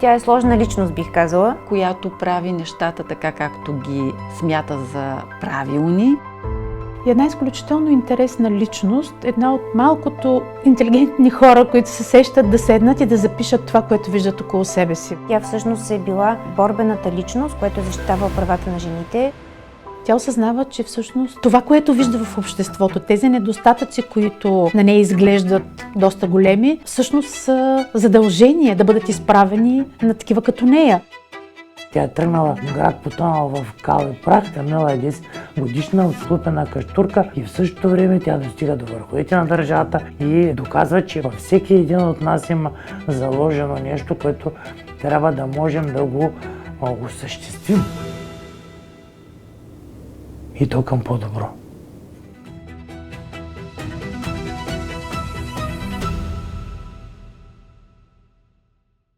Тя е сложна личност, бих казала. Която прави нещата така, както ги смята за правилни. И една изключително интересна личност, една от малкото интелигентни хора, които се сещат да седнат и да запишат това, което виждат около себе си. Тя всъщност е била борбената личност, която е защитавала правата на жените. Тя осъзнава, че всъщност това, което вижда в обществото, тези недостатъци, които на нея изглеждат доста големи, всъщност са задължение да бъдат изправени на такива като нея. Тя е тръгнала град потънал в кал и прах, тъмнала е 10 годишна отслупена каштурка и в същото време тя достига до върховете на държавата и доказва, че във всеки един от нас има заложено нещо, което трябва да можем да го осъществим. И то към по-добро.